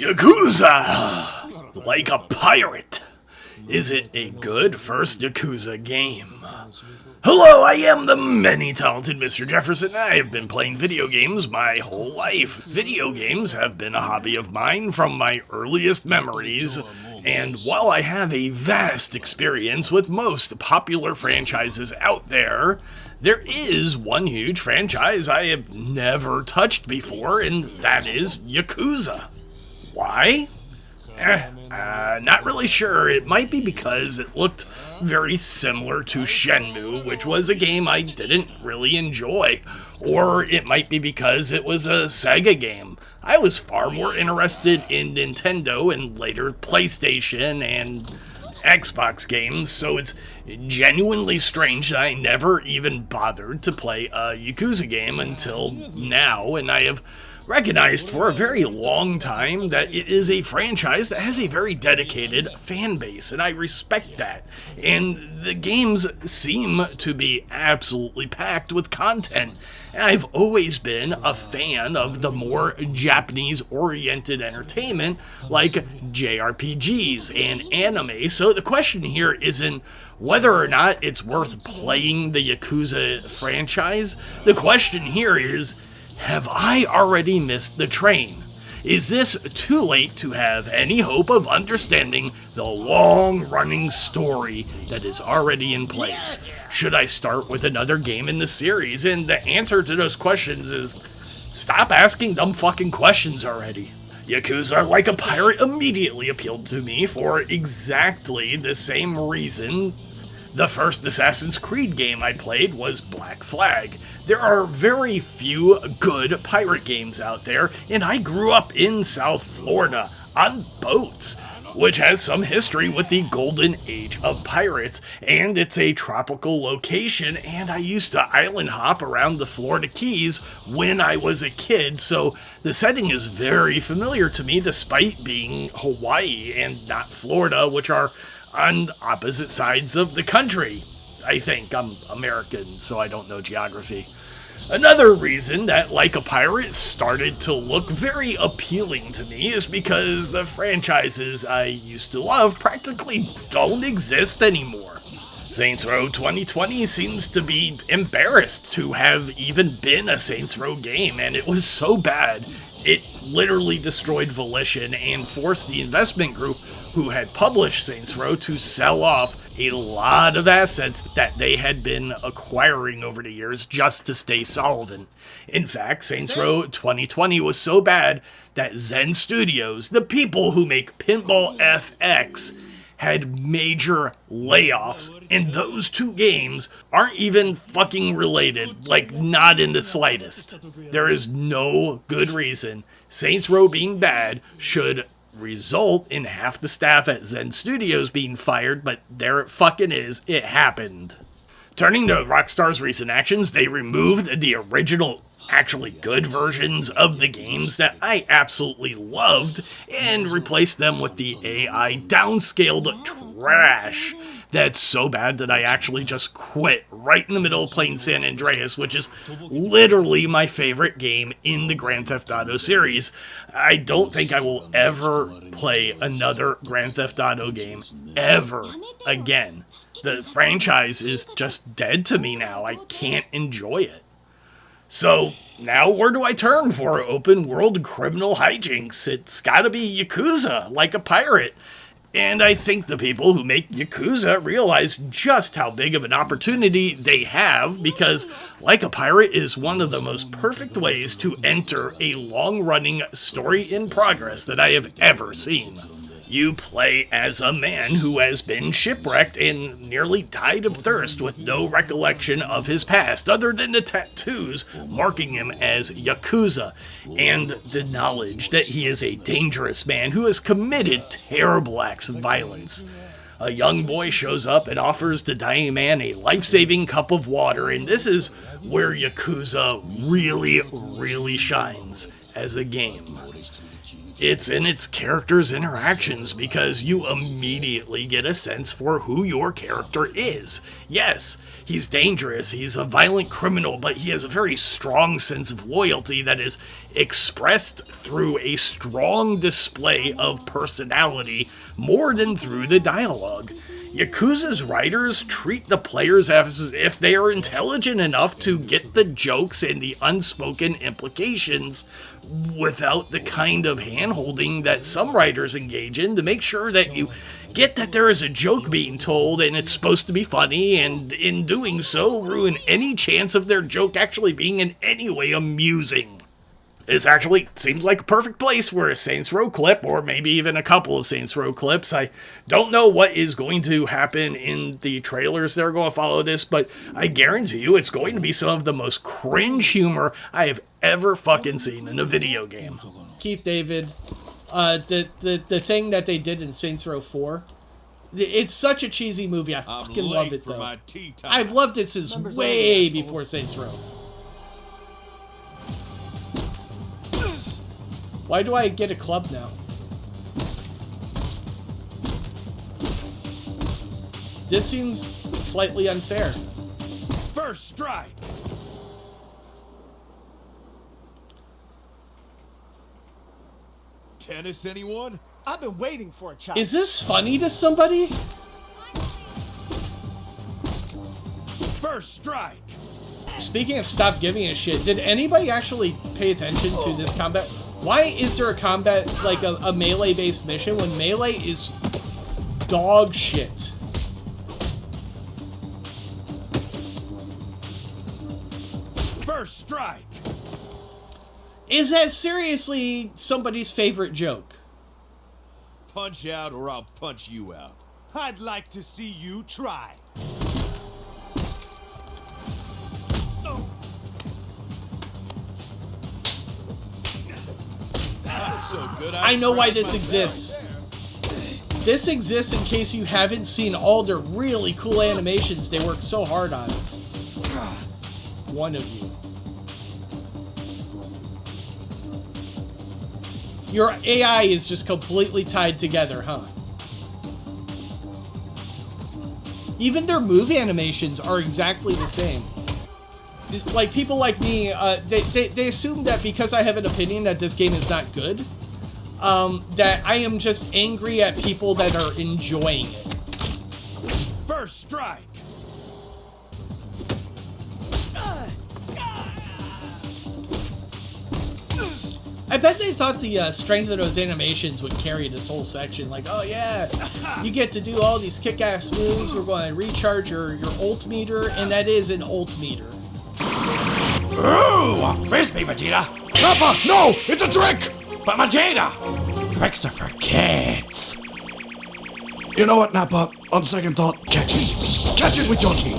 Yakuza Like a Pirate. Is it a good first Yakuza game? Hello, I am the many-talented Mr. Jefferson. I have been playing video games my whole life. Video games have been a hobby of mine from my earliest memories, and while I have a vast experience with most popular franchises out there, there is one huge franchise I have never touched before, and that is Yakuza. Why? Not really sure. It might be because it looked very similar to Shenmue, which was a game I didn't really enjoy. Or it might be because it was a Sega game. I was far more interested in Nintendo and later PlayStation and Xbox games, so it's genuinely strange that I never even bothered to play a Yakuza game until now, and I have recognized for a very long time that it is a franchise that has a very dedicated fan base, and I respect that. And the games seem to be absolutely packed with content. And I've always been a fan of the more Japanese-oriented entertainment like JRPGs and anime, so the question here isn't whether or not it's worth playing the Yakuza franchise. The question here is, have I already missed the train? Is this too late to have any hope of understanding the long-running story that is already in place? Should I start with another game in the series? And the answer to those questions is, stop asking dumb fucking questions already. Yakuza Like a Pirate immediately appealed to me for exactly the same reason the first Assassin's Creed game I played was Black Flag. There are very few good pirate games out there, and I grew up in South Florida on boats, which has some history with the golden age of pirates, and it's a tropical location, and I used to island hop around the Florida Keys when I was a kid, so the setting is very familiar to me despite being Hawaii and not Florida, which are on opposite sides of the country. I think I'm American, so I don't know geography. Another reason that Like a Pirate started to look very appealing to me is because the franchises I used to love practically don't exist anymore. Saints Row 2020 seems to be embarrassed to have even been a Saints Row game, and it was so bad it literally destroyed Volition and forced the investment group who had published Saints Row to sell off a lot of assets that they had been acquiring over the years just to stay solvent. In fact, Saints Row 2020 was so bad that Zen Studios, the people who make Pinball FX, had major layoffs, and those two games aren't even fucking related, like not in the slightest. There is no good reason Saints Row being bad should result in half the staff at Zen Studios being fired, but there it fucking is, it happened. Turning to Rockstar's recent actions, they removed the original actually good versions of the games that I absolutely loved and replaced them with the AI downscaled trash that's so bad that I actually just quit right in the middle of playing San Andreas, which is literally my favorite game in the Grand Theft Auto series. I don't think I will ever play another Grand Theft Auto game ever again. The franchise is just dead to me now. I can't enjoy it. So, now where do I turn for open world criminal hijinks? It's gotta be Yakuza Like a Pirate. And I think the people who make Yakuza realize just how big of an opportunity they have, because Like a Pirate is one of the most perfect ways to enter a long-running story in progress that I have ever seen. You play as a man who has been shipwrecked and nearly died of thirst with no recollection of his past other than the tattoos marking him as Yakuza and the knowledge that he is a dangerous man who has committed terrible acts of violence. A young boy shows up and offers the dying man a life-saving cup of water, and this is where Yakuza really shines as a game. It's in its characters' interactions because you immediately get a sense for who your character is. Yes, he's dangerous, he's a violent criminal, but he has a very strong sense of loyalty that is expressed through a strong display of personality more than through the dialogue. Yakuza's writers treat the players as if they are intelligent enough to get the jokes and the unspoken implications without the kind of hand-holding that some writers engage in to make sure that you get that there is a joke being told and it's supposed to be funny, and in doing so ruin any chance of their joke actually being in any way amusing. This actually seems like a perfect place for a Saints Row clip, or maybe even a couple of Saints Row clips. I don't know what is going to happen in the trailers that are going to follow this, but I guarantee you it's going to be some of the most cringe humor I have ever fucking seen in a video game. Keith David, the thing that they did in Saints Row 4, it's such a cheesy movie. I fucking love it, though. I've loved it since way before Saints Row. Why do I get a club now? This seems slightly unfair. First strike. Tennis, anyone? I've been waiting for a chance. Is this funny to somebody? First strike. Speaking of stop giving a shit, did anybody actually pay attention to this combat? Why is there a combat, like a melee-based mission, when melee is dog shit? First strike. Is that seriously somebody's favorite joke? Punch out or I'll punch you out. I'd like to see you try. So good, I know why this exists. This exists in case you haven't seen all their really cool animations they worked so hard on. One of you. Your AI is just completely tied together, huh? Even their move animations are exactly the same. Like, people like me, they assume that because I have an opinion that this game is not good, that I am just angry at people that are enjoying it. First strike. I bet they thought the strength of those animations would carry this whole section. Like, oh yeah, you get to do all these kick-ass moves. We're going to recharge your ult meter, and that is an ult meter. Ooh, a frisbee, Vegeta! Nappa, no! It's a trick! But Vegeta! Tricks are for kids! You know what, Nappa? On second thought, catch it. Catch it with your teeth!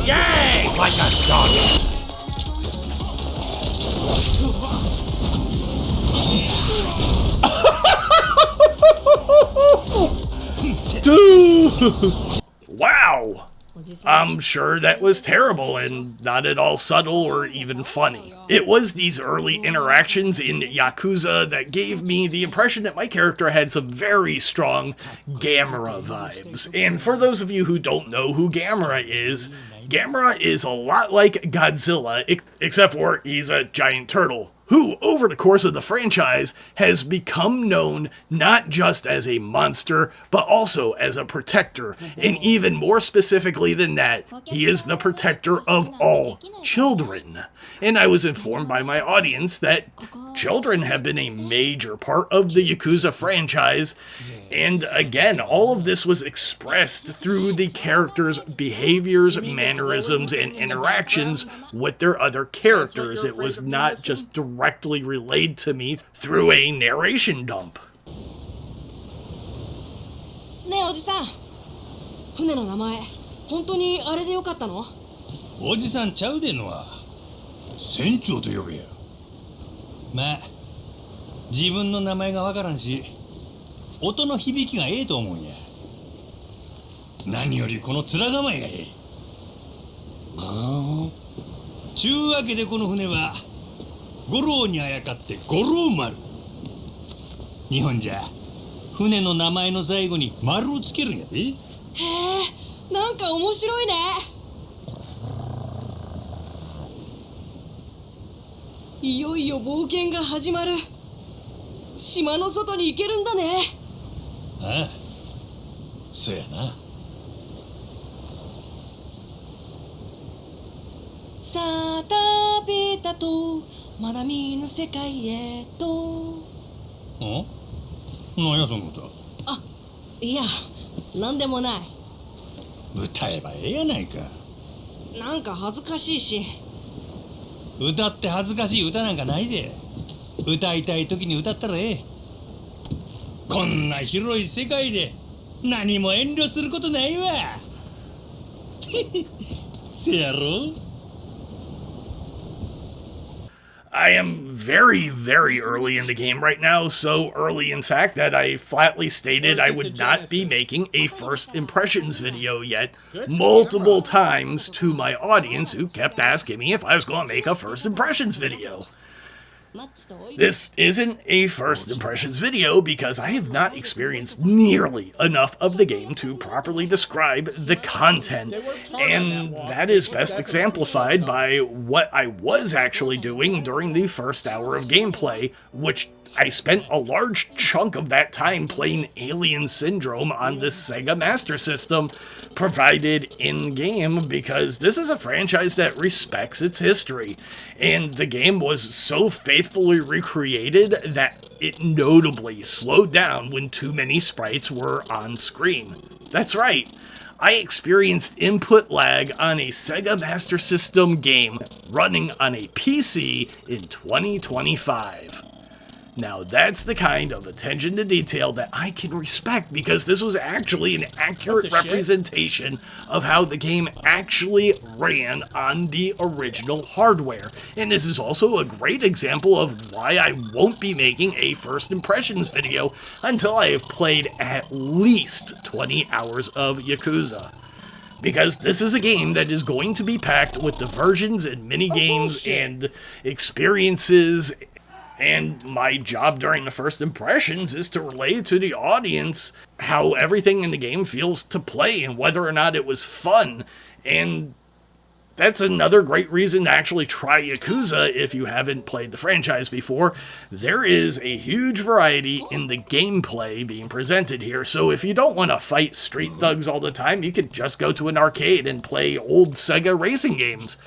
Yay! Like a dog! Dude! Wow! I'm sure that was terrible and not at all subtle or even funny. It was these early interactions in Yakuza that gave me the impression that my character had some very strong Gamera vibes. And for those of you who don't know who Gamera is a lot like Godzilla, except for he's a giant turtle, who, over the course of the franchise, has become known not just as a monster, but also as a protector. And even more specifically than that, he is the protector of all children. And I was informed by my audience that children have been a major part of the Yakuza franchise. And again, all of this was expressed through the characters' behaviors, mannerisms, and interactions with their other characters. It was not just directly relayed to me through a narration dump. ねえおじさん、船の名前本当にあれでよかったの？おじさんちゃうでのは船長と呼べや。まあ自分の名前がわからんし音の響きがええと思うんや。何よりこの面構えがええ。ちゅうわけでこの船は五郎にあやかって五郎丸。日本じゃ船の名前の最後に丸をつけるんやで。へえ、なんか面白いね。いよいよ冒険が始まる。島の外に行けるんだね。ああ、そやな。さあ旅立とう、まだ見ぬ世界へと。ん？なんやその歌。あ、いや、なんでもない。歌えばええやないか。なんか恥ずかしいし。歌って恥ずかしい歌なんかないで。歌いたい時に歌ったらええ。こんな広い世界で何も遠慮することないわ。せやろ。I am very, very early in the game right now, so early in fact that I flatly stated I would not be making a first impressions video yet multiple times to my audience who kept asking me if I was going to make a first impressions video. This isn't a first impressions video because I have not experienced nearly enough of the game to properly describe the content, and that is best exemplified by what I was actually doing during the first hour of gameplay, which I spent a large chunk of that time playing Alien Syndrome on the Sega Master System provided in-game, because this is a franchise that respects its history, and the game was so faithfully recreated that it notably slowed down when too many sprites were on screen. That's right, I experienced input lag on a Sega Master System game running on a PC in 2025. Now that's the kind of attention to detail that I can respect, because this was actually an accurate representation of how the game actually ran on the original hardware. And this is also a great example of why I won't be making a first impressions video until I have played at least 20 hours of Yakuza. Because this is a game that is going to be packed with diversions and mini-games and experiences, and my job during the first impressions is to relay to the audience how everything in the game feels to play and whether or not it was fun. And that's another great reason to actually try Yakuza if you haven't played the franchise before. There is a huge variety in the gameplay being presented here, so if you don't want to fight street thugs all the time, you can just go to an arcade and play old Sega racing games,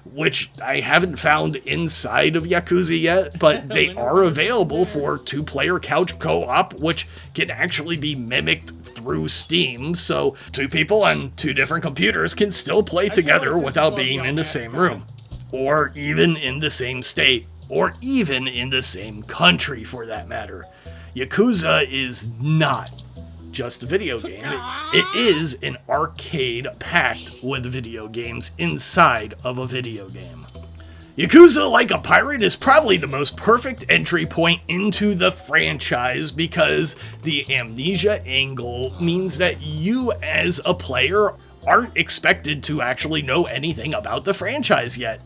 which I haven't found inside of Yakuza yet, but they are available for two-player couch co-op, which can actually be mimicked through Steam, so two people on two different computers can still play together without being in the same room, or even in the same state, or even in the same country for that matter. Yakuza is not just a video game. It is an arcade packed with video games inside of a video game. Yakuza Like a Pirate is probably the most perfect entry point into the franchise, because the amnesia angle means that you as a player aren't expected to actually know anything about the franchise yet.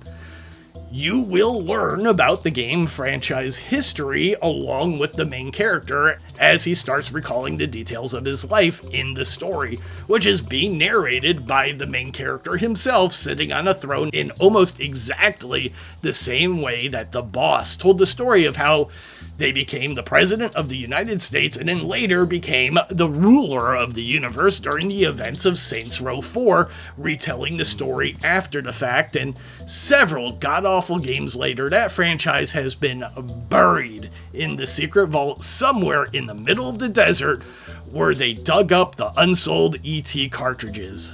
You will learn about the game franchise history along with the main character as he starts recalling the details of his life in the story, which is being narrated by the main character himself sitting on a throne in almost exactly the same way that the boss told the story of how they became the president of the United States and then later became the ruler of the universe during the events of Saints Row 4, retelling the story after the fact, and several god-awful games later, that franchise has been buried in the secret vault somewhere in the middle of the desert where they dug up the unsold ET cartridges.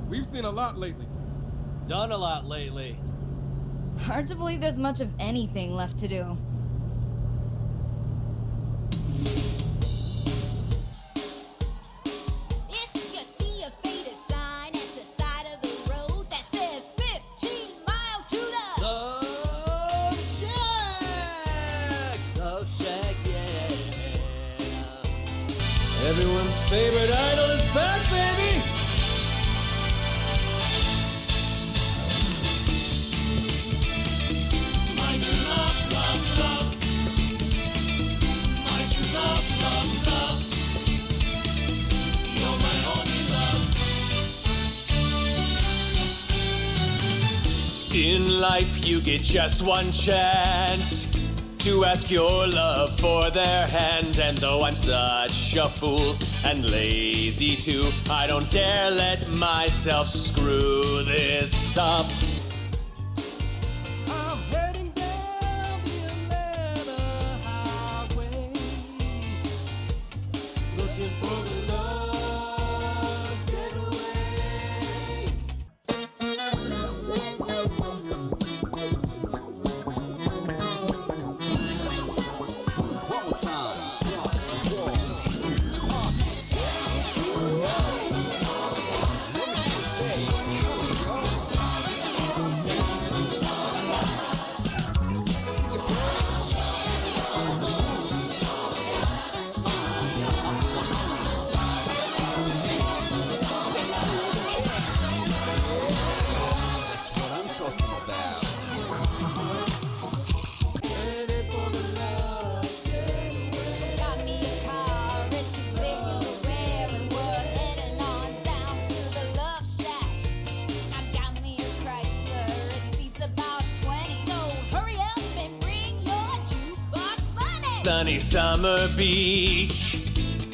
We've seen a lot lately. Done a lot lately. Hard to believe there's much of anything left to do. If you see a faded sign at the side of the road that says 15 miles to the Love Shack! Love Shack, yeah. Everyone's favorite idol is back, baby! In life, you get just one chance to ask your love for their hand. And though I'm such a fool and lazy too, I don't dare let myself screw this up. I'm heading down the Atlanta highway, looking for the love getaway. One more time. Cross the wall. That's what I'm talking about. Got me a car, it's as big as a whale, and we're heading on down to the Love Shack. I got me a Chrysler, it seats about 20, so hurry up and bring your jukebox money. Sunny summer beach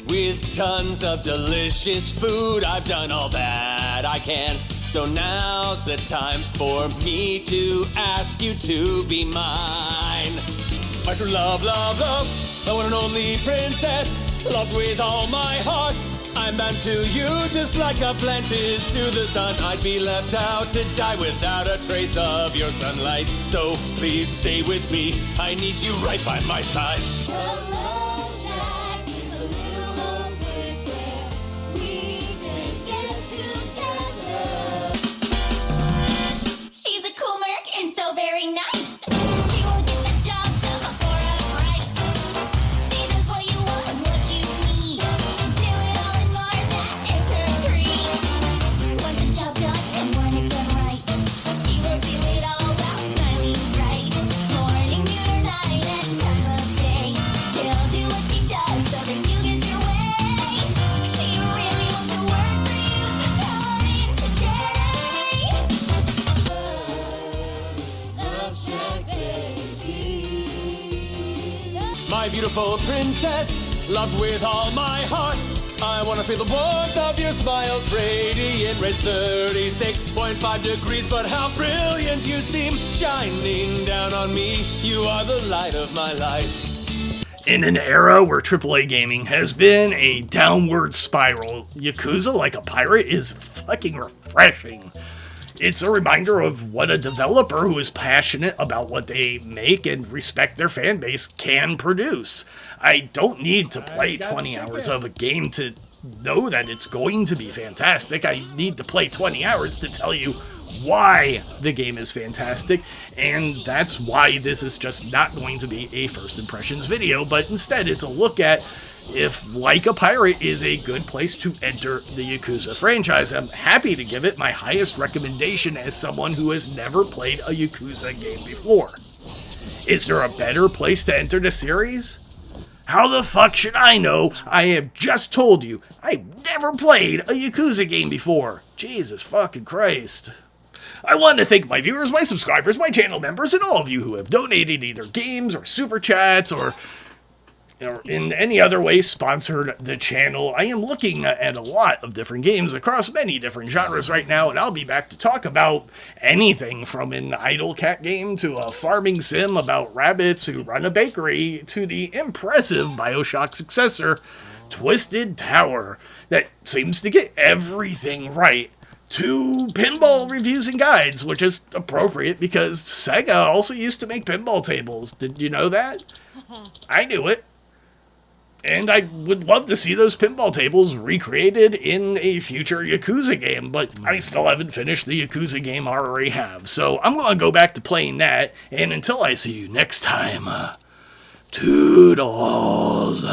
with tons of delicious food. I've done all that I can, so now's the time for me to ask you to be mine. My true love, love, love, the one and only princess, loved with all my heart. I'm bound to you just like a plant is to the sun. I'd be left out to die without a trace of your sunlight. So please stay with me, I need you right by my side. The Love Shack is a little old place where we can get together. She's a cool merc and so very nice. She will get the job done for a price. She does what you want and what you need. Do it all and more, that is her creed. Want the job done and want it done right. She will do it all while smiling bright. Morning, noon, or night, any time of day. She'll do what she does so that you get your way. She really wants to work for you, so come on in today. Love Shack, baby. My beautiful princess, loved with all my heart. I wanna feel the warmth of your smiles, radiant rays 36.5 degrees. But how brilliant you seem, shining down on me. You are the light of my life. In an era where AAA gaming has been a downward spiral, Yakuza Like a Pirate is fucking refreshing. It's a reminder of what a developer who is passionate about what they make and respect their fan base can produce. I don't need to play 20 hours of a game to know that it's going to be fantastic. I need to play 20 hours to tell you why the game is fantastic, and that's why this is just not going to be a first impressions video, but instead it's a look at if Like a Pirate is a good place to enter the Yakuza franchise. I'm happy to give it my highest recommendation as someone who has never played a Yakuza game before. Is there a better place to enter the series? How the fuck should I know? I have just told you, I've never played a Yakuza game before. Jesus fucking Christ. I want to thank my viewers, my subscribers, my channel members, and all of you who have donated either games or super chats or in any other way sponsored the channel. I am looking at a lot of different games across many different genres right now, and I'll be back to talk about anything from an idle cat game to a farming sim about rabbits who run a bakery to the impressive BioShock successor, Twisted Tower, that seems to get everything right, to pinball reviews and guides, which is appropriate because Sega also used to make pinball tables. Did you know that? I knew it. And I would love to see those pinball tables recreated in a future Yakuza game, but I still haven't finished the Yakuza game I already have. So I'm going to go back to playing that, and until I see you next time, toodles.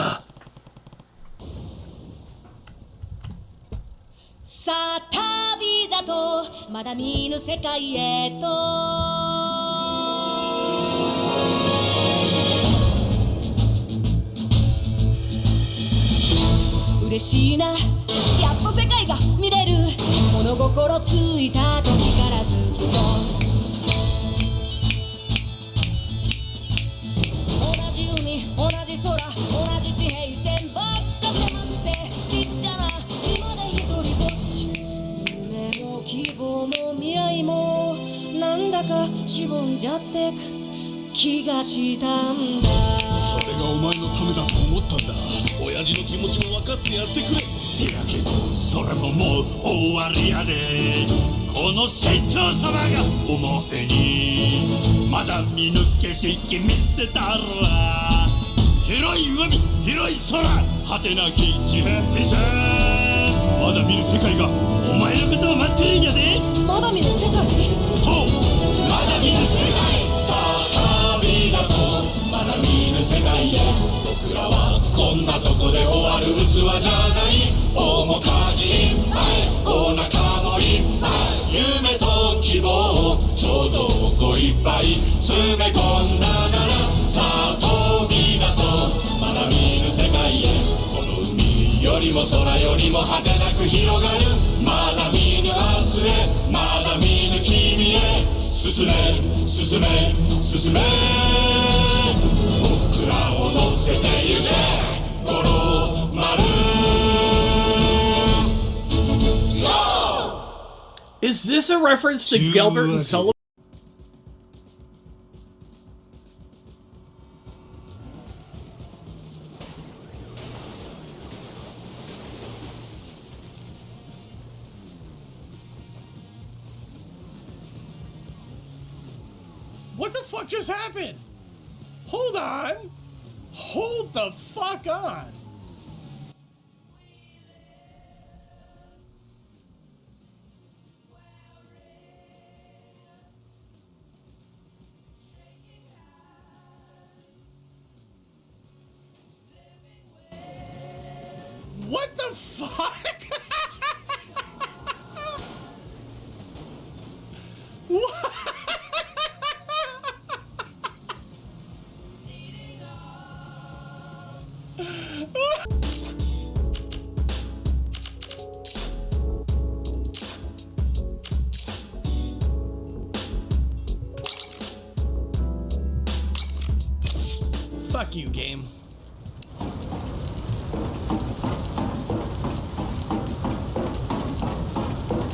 さあ旅だとまだ見ぬ世界へと嬉しいなやっと世界が見れる物心ついた時からずっとかしぼんじゃってく気がしたんだ。それがお前のためだと思ったんだ。親父の気持ちも分かってやってくれ。せやけどそれももう終わりやで。この船長様がお前にまだ見抜け式見せたら、広い海広い空果てなき地平線、まだ見ぬ世界がお前のことを待ってるんやで。まだ見ぬ世界？そうまだ見ぬ世界。さあ旅だとまだ見ぬ世界へ。僕らはこんなとこで終わる器じゃない。面かじいっぱいお腹もいっぱい、夢と希望彫像をいっぱい詰め込んだなら、さあ飛び出そう。まだ見ぬ世界へ。この海よりも空よりも果てなく広がる。まだ見ぬ明日へ、まだ見ぬ君へ。進め進め進め、僕らを乗せてゆけ五郎丸。 Is this a reference to Gilbert and Sullivan? What the fuck just happened? Hold on. Hold the fuck on. What the fuck? What? Fuck you, game.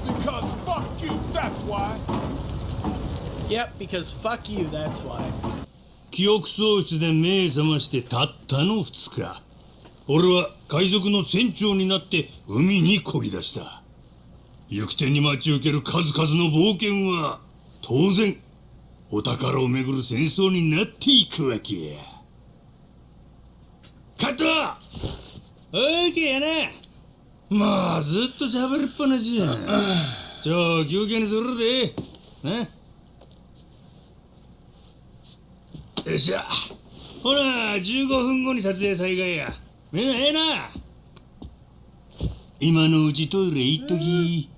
Because fuck you, that's why. Yep, because fuck you, that's why. 記憶喪失で目覚ましてたったの2日、俺は海賊の船長になって海に漕ぎ出した。行く手に待ち受ける数々の冒険は当然お宝をめぐる戦争になっていくわけや。カット。オーケーやな。もうずっと喋りっぱなしや。休憩にするでな。よっしゃ。ほら15分後に撮影再開や。みんなええな。今のうちトイレ行っとき。